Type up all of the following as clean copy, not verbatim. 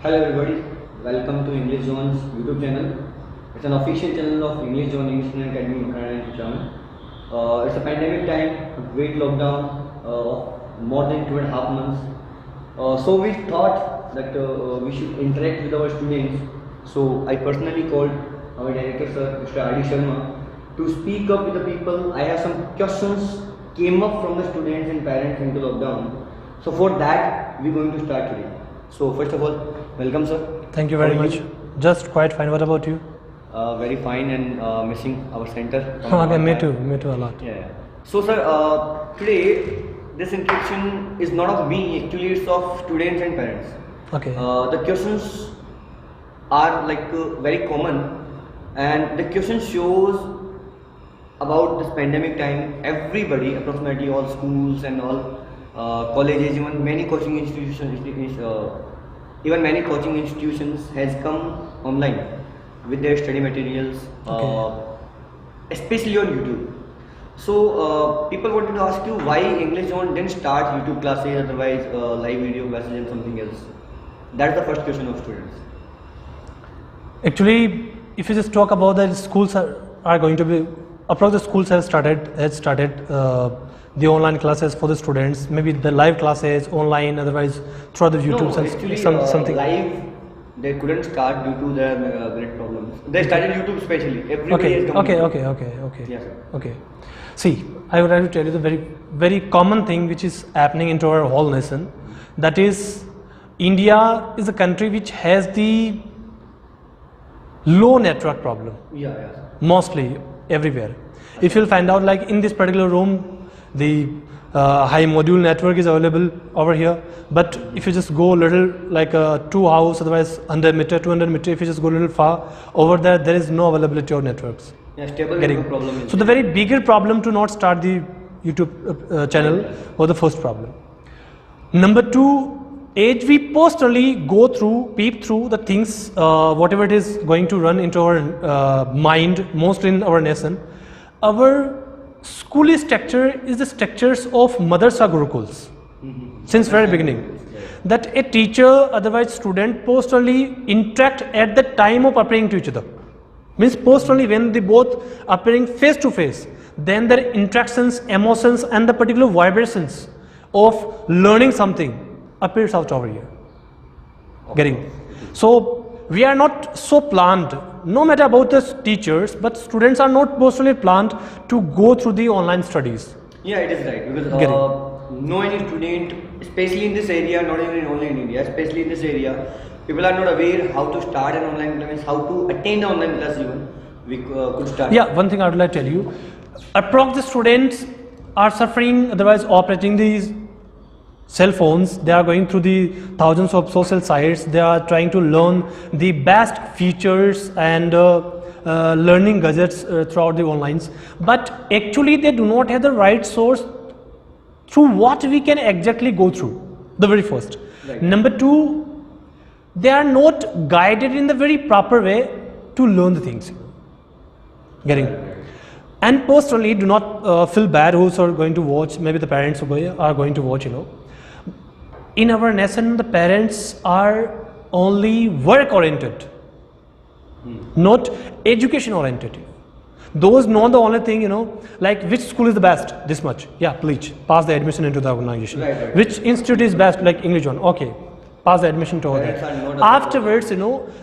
Hello everybody, welcome to English Zone's YouTube channel. It's an official channel of English Zone English Academy in Canada and Sharma. It's a pandemic time, a great lockdown of more than 2.5 months. So we thought that we should interact with our students. So I personally called our director sir, Mr. Sharma, to speak up with the people. I have some questions came up from the students and parents into lockdown. So for that, we're going to start today. So first of all, welcome sir. Thank you very much. Just quite fine. What about you? Very fine and missing our center. Okay, me too a lot. Yeah. So sir, today this interaction is not of me. Actually, it's of students and parents. Okay. The questions are like very common, and the question shows about this pandemic time. Everybody, approximately all schools and all colleges, even many coaching institutions, even many coaching institutions has come online with their study materials, especially on YouTube. So people wanted to ask you why English Zone didn't start YouTube classes, otherwise live video classes and something else. That's the first question of students. Actually, if you just talk about that, schools are going to be approach the schools have started the online classes for the students. Maybe the live classes online, otherwise through the YouTube. No, actually, something live they couldn't start due to their great problems. They started YouTube specially. Everybody has come. Okay. Yes, sir. Okay. See, I would like to tell you the very common thing which is happening into our whole nation. That is, India is a country which has the low network problem. Yeah. Mostly everywhere. If you'll find out, like in this particular room, the high module network is available over here, but if you just go a little, like 2 hours, otherwise 100 meter, 200 meter, if you just go a little far over there is no availability of networks. Yeah, stable network problem. So the very bigger problem to not start the YouTube channel was the first problem. Number two, as we personally peep through the things, whatever it is going to run into our mind, mostly in our nation, our school structure is the structures of Madrasa Gurukuls since very beginning. That a teacher, otherwise student, personally interact at the time of appearing to each other. Means personally when they both appearing face to face, then their interactions, emotions and the particular vibrations of learning something appears out over here. Getting? So we are not so planned, no matter about the teachers, but students are not personally planned to go through the online studies. Yeah, it is right, because no any student, especially in this area, not even only in India, especially in this area, people are not aware how to start an online class, how to attend an online class even. We could start. Yeah, one thing I would like to tell you, approx the students are suffering, otherwise operating these cell phones. They are going through the thousands of social sites. They are trying to learn the best features and learning gadgets throughout the onlines, but actually they do not have the right source through what we can exactly go through. The very first. Right. Number two, they are not guided in the very proper way to learn the things. Getting? And personally, do not feel bad who's are going to watch, maybe the parents are going to watch, In our nation, the parents are only work oriented, not education oriented. Those know the only thing, like which school is the best, this much. Yeah, please, pass the admission into the organization. Right. Which institute is best, like English one. Okay, pass the admission to over there. Afterwards,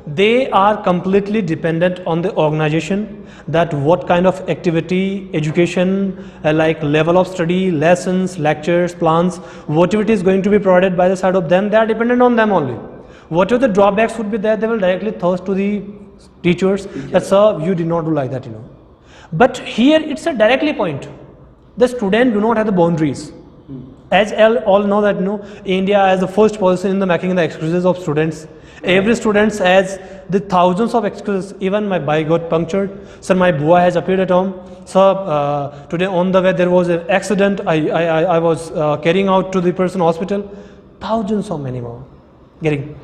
they are completely dependent on the organization, that what kind of activity, education, like level of study, lessons, lectures, plans, whatever it is going to be provided by the side of them, they are dependent on them only. Whatever the drawbacks would be there, they will directly thirst to the teachers that, sir, you did not do like that, But here it's a directly point. The student do not have the boundaries. As all know that India has the first position in the making the excuses of students. Every student has the thousands of excuses. Even my bike got punctured. Sir, my boy has appeared at home. Sir, today on the way there was an accident. I was carrying out to the person hospital. Thousands of many more. Getting.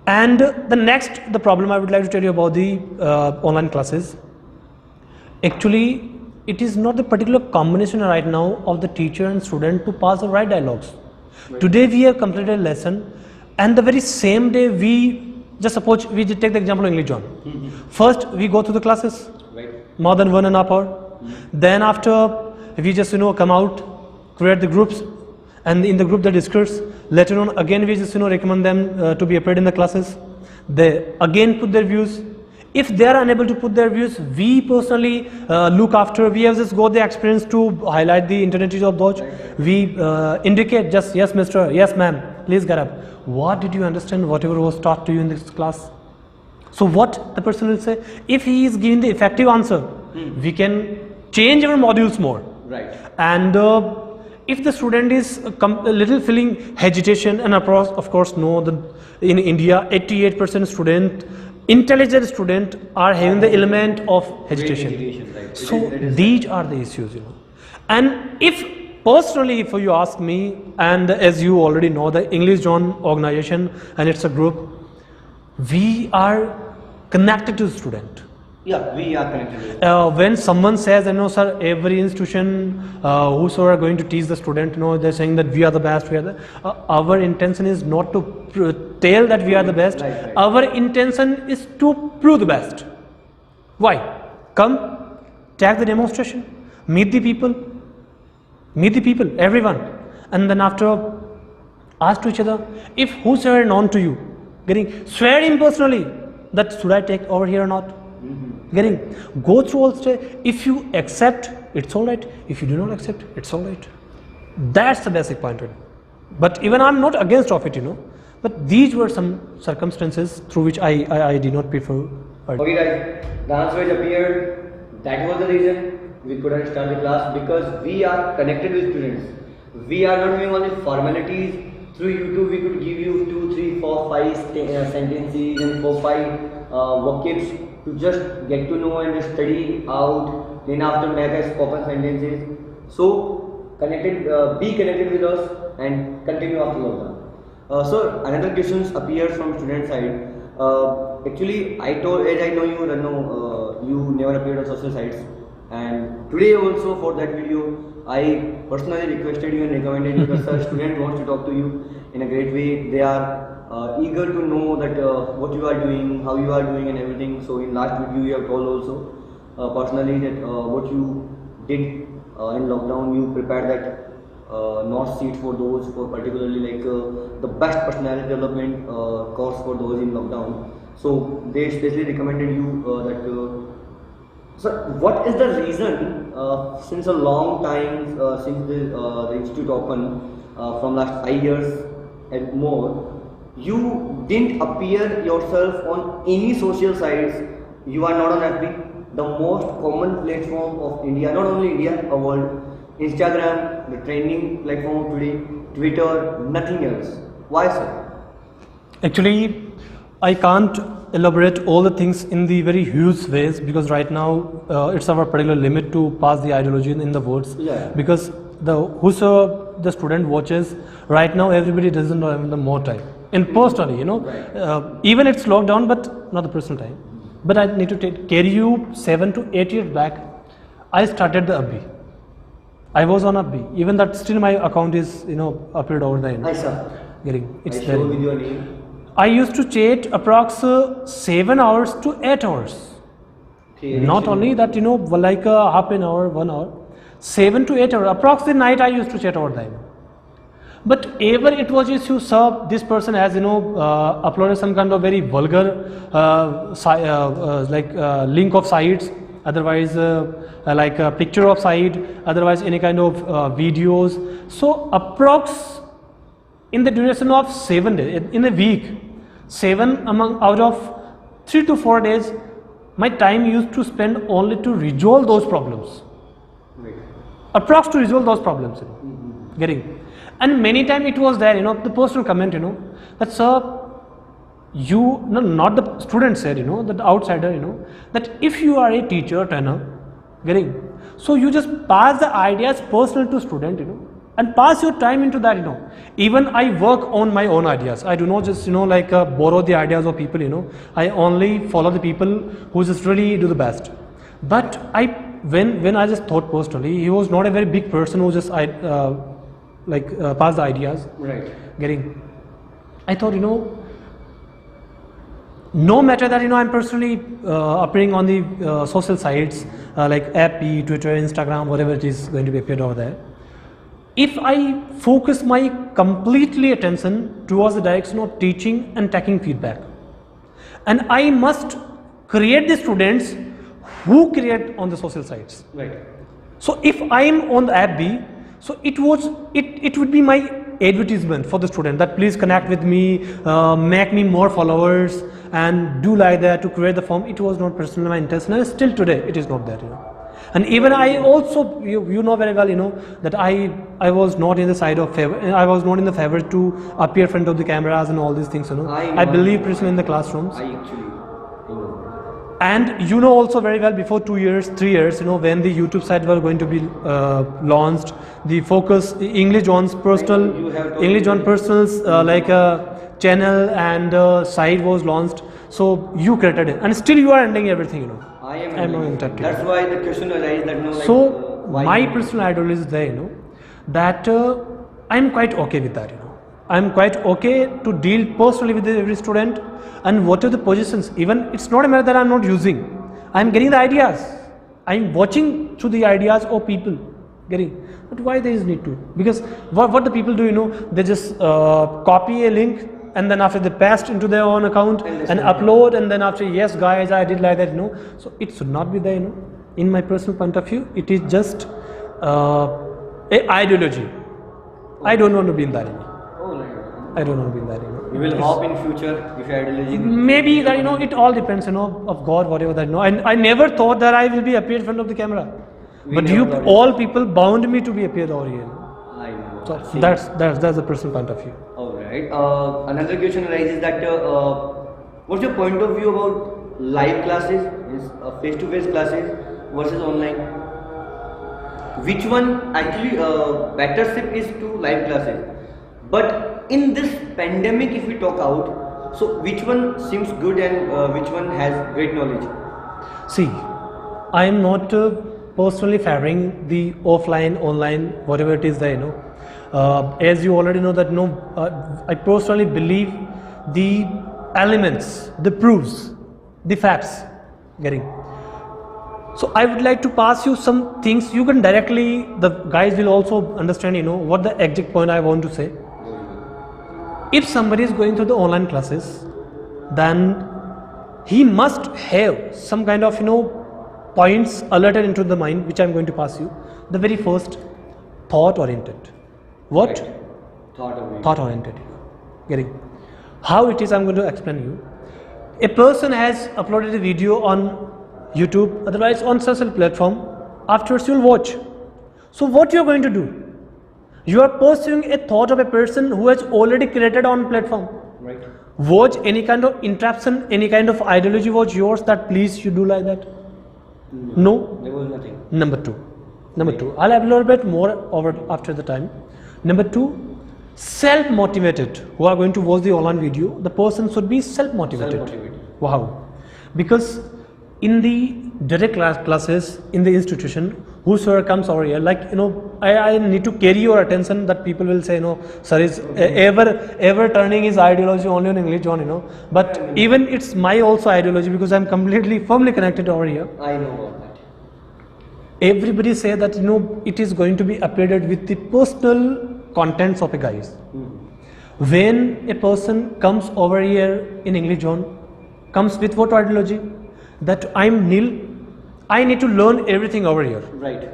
And the problem I would like to tell you about the online classes. Actually, it is not the particular combination right now of the teacher and student to pass the right dialogues. Right. Today we have completed a lesson, and the very same day we just suppose we just take the example of English John. First we go through the classes, Right. more than 1.5 hour. Then after we just come out, create the groups, and in the group they discuss. Later on again we just recommend them to be appeared in the classes. They again put their views. If they are unable to put their views, we personally look after. We have just got the experience to highlight the internalities of those. We indicate just yes, mister, yes, ma'am, please get up. What did you understand? Whatever was taught to you in this class. So what the person will say? If he is giving the effective answer, we can change our modules more. Right. And if the student is a little feeling hesitation, and of course know that in India 88% student, intelligent student are having the element of hesitation. Right. So these are the issues, And if personally, if you ask me, and as you already know, the English Zone organization and it's a group, we are connected to the student. Yeah, we are connected. When someone says, sir, every institution, whosoever are going to teach the student, they're saying that we are the best, our intention is not to tell that we are the best. Right. Our intention is to prove the best. Why? Come, take the demonstration, meet the people, everyone, and then after ask to each other, if whosoever known to you, swear impersonally that should I take over here or not. Go through all stage. If you accept, it's all right. If you do not accept, it's all right. That's the basic point. But even I'm not against of it, But these were some circumstances through which I did not prefer. Okay guys, the answer is appeared. That was the reason we couldn't start the class, because we are connected with students. We are not doing only formalities. Through YouTube we could give you 2, 3, 4, 5 sentences and 4, 5 vocabs to just get to know and study out. Then after make as spoken sentences. So be connected with us and continue after lockdown. So another questions appears from student side. Actually, as I know you, you never appeared on social sites, and today also for that video, I personally requested you and recommended you because a student wants to talk to you in a great way. They are eager to know that what you are doing, how you are doing, and everything. So in last video, you have told also personally that what you did in lockdown, you prepared that not seat for those for particularly like the best personality development course for those in lockdown. So they especially recommended you that. So what is the reason since a long time since the institute opened from last 5 years and more, you didn't appear yourself on any social sites? You are not on FB, the most common platform of India, not only India, a world. Instagram, the trending platform today, Twitter, nothing else. Why so? Actually, I can't elaborate all the things in the very huge ways, because right now it's our particular limit to pass the ideology in the words. Yeah. Because whoso the student watches right now, everybody doesn't have the more time. And personally, Right. Even it's lockdown, but not the personal time. But I need to carry you 7 to 8 years back. I started the Abhi. I was on Abhi. Even that still my account is appeared over the end. I saw. It's I there. show with your name. I used to chat approx 7 hours to 8 hours. Okay, Not only that, like half an hour, 1 hour, 7 to 8 hours. Approximately night I used to chat over time. But ever it was issue, sir, this person has uploaded some kind of very vulgar link of sites, otherwise like a picture of site, otherwise any kind of videos. So approx in the duration of 7 days, in a week, 7 out of 3 to 4 days, my time used to spend only to resolve those problems. Right. Approx to resolve those problems. And many times it was there, the personal comment, that sir, not the student said, that the outsider, that if you are a teacher, trainer, so you just pass the ideas personal to student, and pass your time into that, Even I work on my own ideas. I do not just, borrow the ideas of people, I only follow the people who just really do the best. But when I just thought personally, he was not a very big person who just pass the ideas. Right. I thought, No matter that I'm personally appearing on the social sites like FB, Twitter, Instagram, whatever it is going to be appeared over there. If I focus my completely attention towards the direction of teaching and taking feedback, and I must create the students who create on the social sites. Right. So if I am on the FB, so it would be my advertisement for the student that please connect with me, make me more followers, and do like that to create the form. It was not personally my intention, and still today it is not that. And even I also, you know very well, that I was not in the side of favor. I was not in the favor to appear front of the cameras and all these things. I believe personally in the classrooms. I actually. And also very well, before 2 years, 3 years, when the YouTube site were going to be launched, the focus English John's personal, English John personals like a channel and site was launched. So you created it, and still you are ending everything. I am not interested. That's why the question arises that So my personal ideology is there, that I'm quite okay with that. I'm quite okay to deal personally with every student. And what are the positions? Even it's not a matter that I'm not using. I'm getting the ideas. I'm watching through the ideas of people getting. But why there is need to? Because what the people do, they just copy a link and then after they paste into their own account and upload, and then after, yes guys, I did like that. So it should not be there. In my personal point of view, it is just a ideology. I don't want to be in that. I don't want to be in that. You will hope in future if your ideology. Maybe that it all depends of God, whatever that. I never thought that I will be appeared in front of the camera, but all people bound me to be appeared over here. I know. So that's the personal point of view. All right. Another question arises that what's your point of view about live classes, face-to-face classes versus online? Which one actually better fit is to live classes? But in this pandemic, if we talk out, so which one seems good and which one has great knowledge? See, I am not personally favoring the offline, online, whatever it is there. As you already know that I personally believe the elements, the proofs, the facts getting. So I would like to pass you some things. You can directly, the guys will also understand, what the exact point I want to say. If somebody is going through the online classes, then he must have some kind of points alerted into the mind, which I am going to pass you. The very first, thought oriented. What? Right. Thought oriented. Getting how it is, I am going to explain you. A person has uploaded a video on YouTube, otherwise on social platform. Afterwards you will watch. So what you are going to do? You are pursuing a thought of a person who has already created on platform. Right. Watch any kind of interruption, any kind of ideology was yours that please you do like that. No. There was nothing. Number two. I'll elaborate more over after the time. Number two, self-motivated. Who are going to watch the online video, the person should be self-motivated. Wow. Because in the direct classes in the institution, whosoever comes over here, I need to carry your attention that people will say, sir is ever turning his ideology only on English John, but even it's my also ideology because I'm completely firmly connected over here. I know about that. Everybody say that it is going to be uploaded with the personal contents of a guys. When a person comes over here in English John, comes with what ideology? That I'm nil, I need to learn everything over here. Right.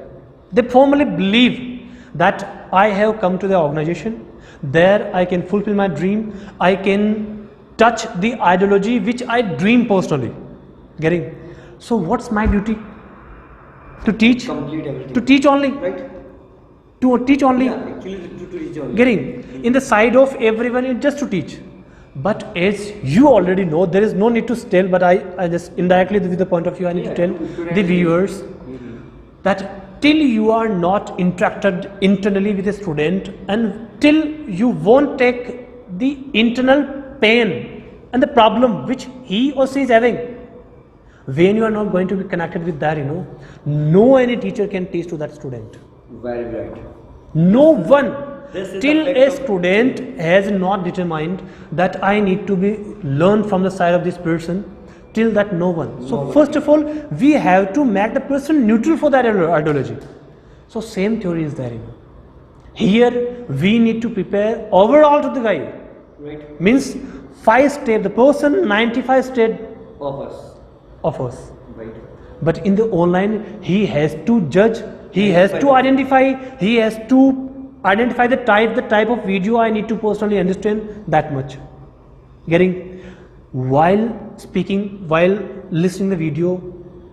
They firmly believe that I have come to the organization, there I can fulfill my dream, I can touch the ideology which I dream personally. Getting? So what's my duty? To teach? Complete everything. To teach only? Right. To teach only? Yeah, actually to teach only. Getting? In the side of everyone is just to teach. But as you already know, there is no need to tell, but I just indirectly with the point of view I need to tell the viewers that till you are not interacted internally with a student and till you won't take the internal pain and the problem which he or she is having, when you are not going to be connected with that, no any teacher can teach to that student. Very right. No one. This is till the a fact of- student has not determined that I need to be learn from the side of this person, till that no one. So No one. first of all, we have to make the person neutral for that ideology. So same theory is there. Here we need to prepare overall to the guy. Right. Means 5 step the person, 95 step Of us. of us. Right. But in the online, he has to judge, he has to identify, he has to identify the type of video I need to personally understand, that much. Getting? While speaking, while listening the video,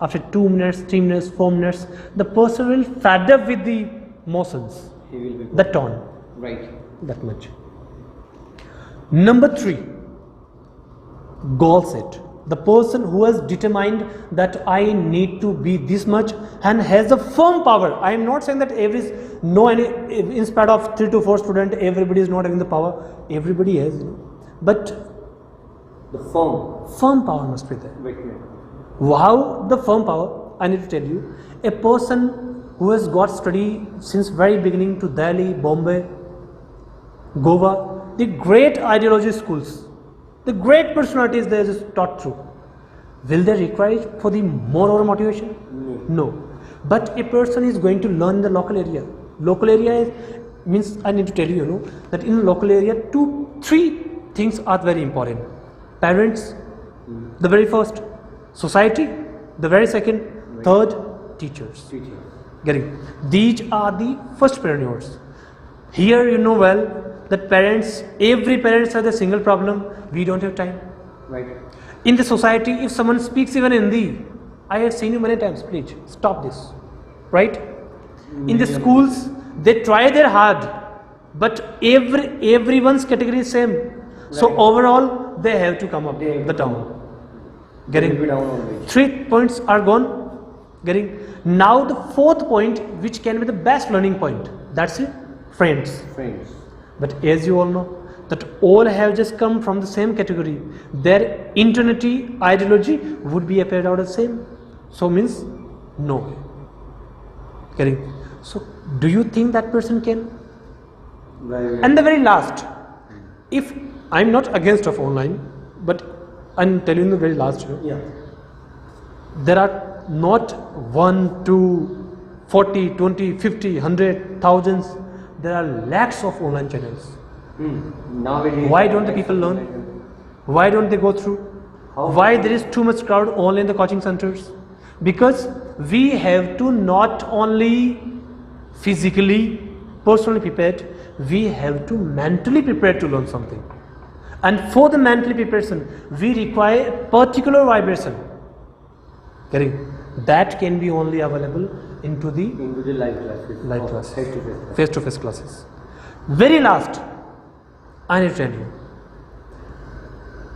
after 2 minutes, 3 minutes, 4 minutes, the person will fed up with the motions, He will be. the tone, Right. that much. Number 3, goal set. The person who has determined that I need to be this much and has a firm power. I am not saying that in spite of 3 to 4 students, everybody is not having the power. Everybody has, but The firm. firm power must be there. Right. How the firm power? I need to tell you, a person who has got study since very beginning to Delhi, Bombay, Goa, the great ideology schools, the great personalities they just taught through. Will they require it for the more motivation? No. But a person is going to learn in the local area. Local area means, I need to tell you, that in local area 2-3 things are very important. Parents, the very first. Society, the very second. Third, teachers. Teacher. Getting? These are the first pioneers. Here you know well that parents, every parents has a single problem: we don't have time. Right. In the society, if someone speaks even Hindi, I have seen you many times. Please stop this, right? In the schools, they try their hard, but everyone's category is same. So Right. overall, they have to come up They have the to town. come Getting? Will be down always. 3 points are gone. Getting? Now the 4th point, which can be the best learning point, that's it, friends. Friends. But as you all know, that all have just come from the same category. Their internal ideology would be appeared out the same. So means no. Getting? So do you think that person can? Right. And the very last, if I'm not against of online, but I'm telling you the very last, Yeah. there are not 1, 2, 40, 20, 50, 100, thousands. There are lakhs of online channels. Nowadays. Why don't the people learn? Why don't they go through? How? Why there is too much crowd only in the coaching centers? Because we have to not only physically, personally prepared, we have to mentally prepare to learn something. And for the mentally preparation, we require particular vibration. Getting? That can be only available into the Into the live classes. live Of classes, Face-to-face. face-to-face classes. Very last, I need to tell you,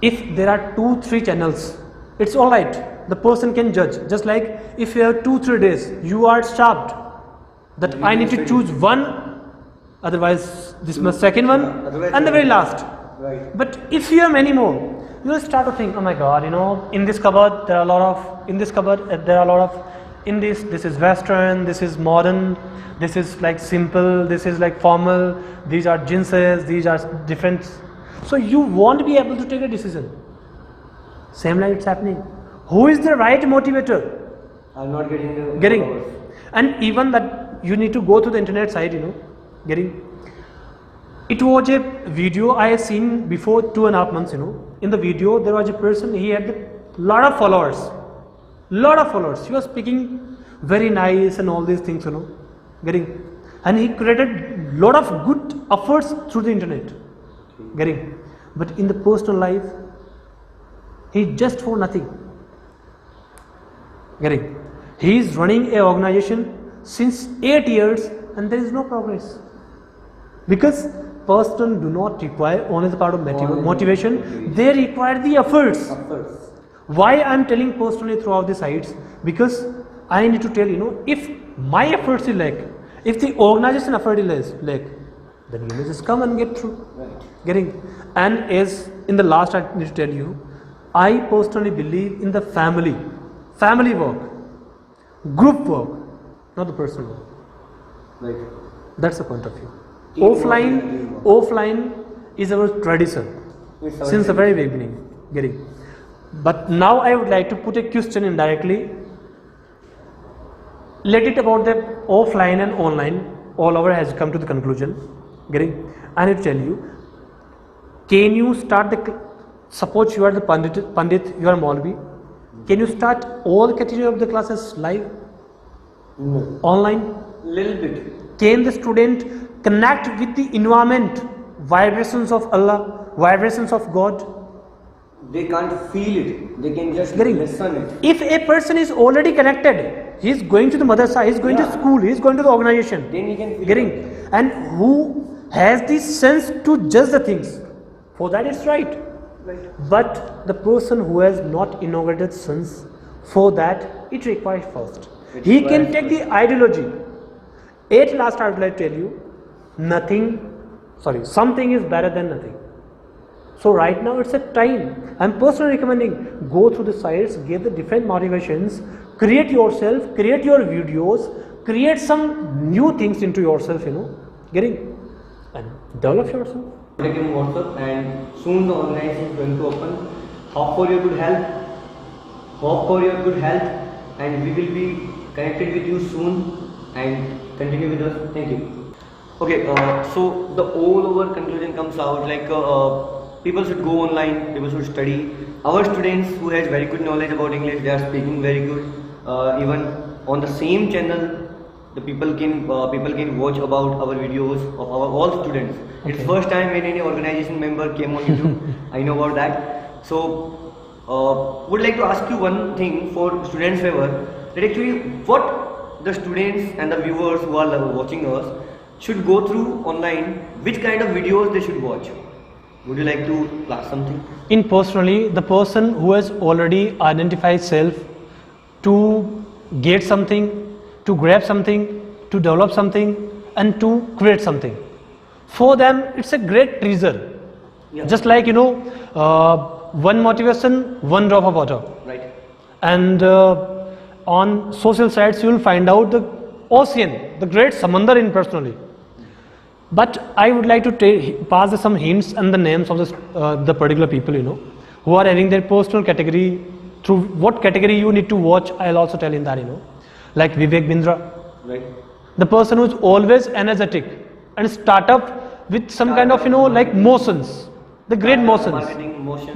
if there are 2-3 channels, it's all right. The person can judge. Just like if you have 2-3 days, you are stopped that I need to choose one, otherwise this is my second one, Otherwise and the very last. Right. But if you have many more, you will start to think, oh my God, in this cupboard there are a lot of, in this cupboard there are a lot of, in this is Western, this is modern, this is like simple, this is like formal, these are jeanses, these are different. So you won't be able to take a decision. Same like it's happening. Who is the right motivator? I'm not getting the Getting? followers. And even that you need to go to the internet site, getting. It was a video I had seen before 2.5 months, In the video, there was a person, he had a lot of followers. He was speaking very nice and all these things, Getting. And he created lot of good efforts through the internet. Getting. But in the personal life, he just for nothing. Getting. He is running a organization since 8 years and there is no progress. Because person do not require only the part of motivation, they require the efforts. Why I am telling personally throughout the sites? Because I need to tell if my efforts is lack, if the organization effort is lack, then you may just come and get through. Right. Getting. And as in the last I need to tell you, I personally believe in the family work, group work, not the personal work. Right. That's the point of view. Offline is our tradition since the very beginning. Getting. But now I would like to put a question indirectly. Let it about the offline and online. All over has come to the conclusion. Getting. I need to tell you. Can you start suppose you are the Pandit, you are Maulvi. Can you start all category of the classes live? No. Online? Little bit. Can the student connect with the environment, vibrations of Allah, vibrations of God? They can't feel it. They can just listen it. If a person is already connected, he is going to the madrasa, he is going to school, he is going to the organization. Then he can feel it. And who has the sense to judge the things? For that it's right. But the person who has not inaugurated sense, for that it requires first. He can take the ideology. At last I would like to tell you, something is better than nothing. So right now it's a time. I'm personally recommending, go through the sites, get the different motivations, create yourself, create your videos, create some new things into yourself, and develop yourself. Contact him on WhatsApp, and soon the organization is going to open. Hope for your good health, and we will be connected with you soon and continue with us. Thank you. Okay, so the all over conclusion comes out like people should go online, people should study. Our students who has very good knowledge about English, they are speaking very good. Even on the same channel, the people can watch about our videos of our all students. Okay. It's first time when any organization member came on YouTube. I know about that. So would like to ask you one thing for students' favor, that actually what the students and the viewers who are watching us should go through online, which kind of videos they should watch. Would you like to class something? In personally, the person who has already identified self to get something, to grab something, to develop something, and to create something. For them, it's a great treasure. Yeah. Just like one motivation, one drop of water. Right. And on social sites, you will find out the ocean, the great samandar in personally. But I would like to pass some hints and the names of the particular people, who are having their personal category. Through what category you need to watch, I'll also tell in that, like Vivek Bindra. Right. The person who is always energetic and start up with some kind of, like motions, the great motions. Marketing, motions,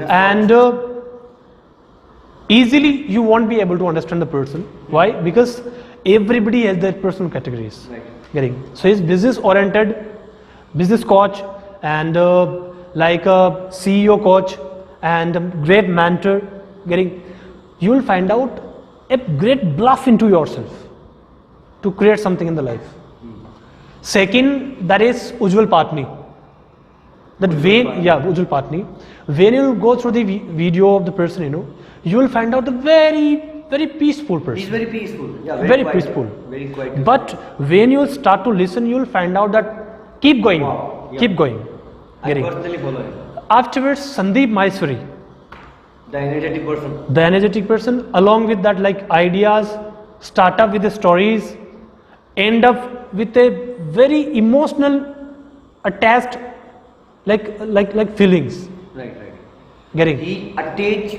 and easily you won't be able to understand the person. Why? Because everybody has their personal categories. Right. So he's business oriented, business coach, and like a CEO coach and a great mentor. You will find out a great bluff into yourself to create something in the life. Second, that is Ujjwal Patni. Ujjwal Patni. When you go through the video of the person, you will find out the very, very peaceful person. He's very peaceful. Yeah, very peaceful. Very quiet. But when you start to listen, you will find out that keep going. Wow. Yeah. Keep going. I personally follow him. Afterwards, Sandeep Maisuri. The energetic person. The energetic person, along with that, like ideas, start up with the stories, end up with a very emotional, attached, like feelings. Right. He attach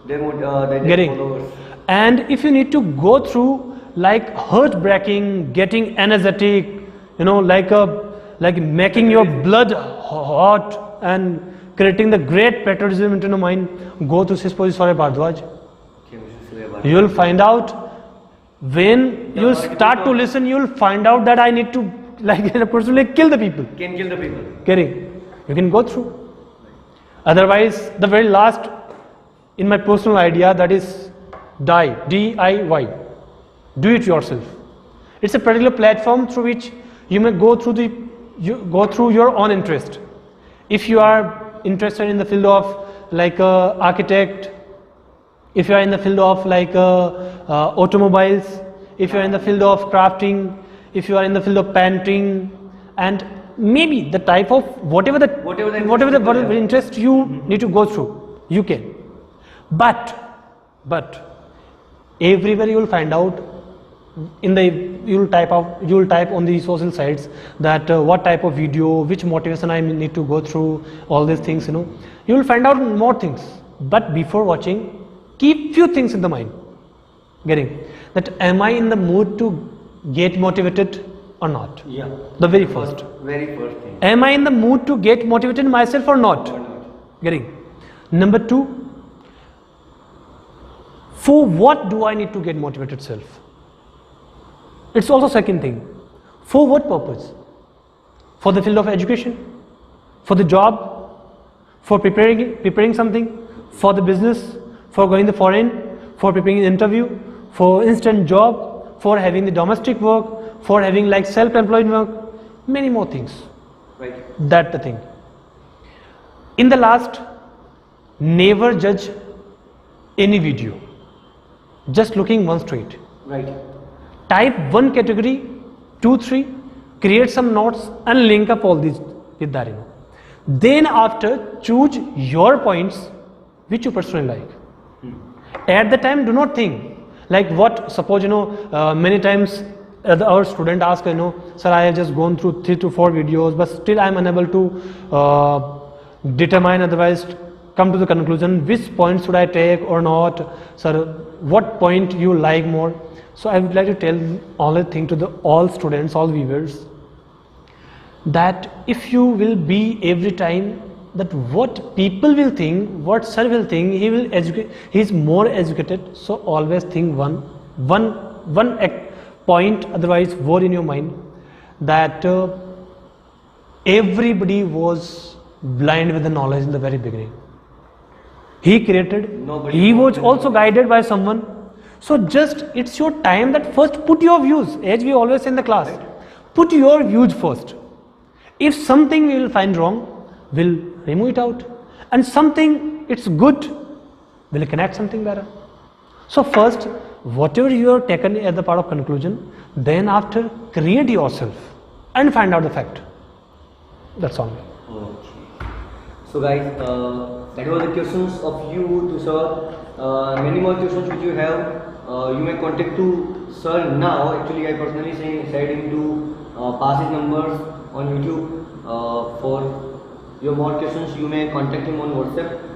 their followers. And if you need to go through like heartbreaking, getting energetic, like making your blood hot and creating the great patriotism into your mind, go to Sispoji Sore Bhardwaj. You will find out when you start to listen, you will find out that I need to personally kill the people. Can kill the people. You can go through. Otherwise, the very last in my personal idea, that is DIY. Do it yourself. It's a particular platform through which you may go through your own interest. If you are interested in the field of like architect, if you are in the field of like automobiles, if you are in the field of crafting, if you are in the field of painting, and maybe the type of whatever the interest you need to go through, you can. But everywhere you will find out in the you'll type on the social sites that what type of video, which motivation I need to go through, all these things, you will find out more things. But before watching, keep few things in the mind, getting that am I in the mood to get motivated or not? Yeah. The very first thing. Am I in the mood to get motivated myself or not? Getting. Number 2, for what do I need to get motivated self? It's also second thing. For what purpose? For the field of education? For the job? For preparing something? For the business? For going the foreign? For preparing an interview? For instant job? For having the domestic work? For having like self-employed work? Many more things. Right. That's the thing. In the last, never judge any video just looking one straight. Right. Type one category, 2, 3, create some notes and link up all these with that. Then after, choose your points which you personally like. At the time, do not think like what, suppose many times our student ask, sir, I have just gone through 3 to 4 videos, but still I am unable to determine, otherwise come to the conclusion which point should I take or not. Sir, what point you like more? So I would like to tell only thing to all students, all viewers, that if you will be every time that what people will think, what sir will think, he is more educated. So always think one point, otherwise word in your mind, that everybody was blind with the knowledge in the very beginning. He created, he was also guided by someone. So just it's your time that first put your views, as we always say in the class, put your views first. If something we will find wrong, we'll remove it out, and something it's good, we'll connect something better. So first, whatever you are taken as the part of conclusion, then after create yourself and find out the fact. That's all. Okay. So guys, that was the questions of you to sir. Many more questions which you have, you may contact to sir now. Actually, I personally said him to pass his numbers on YouTube. For your more questions, you may contact him on WhatsApp.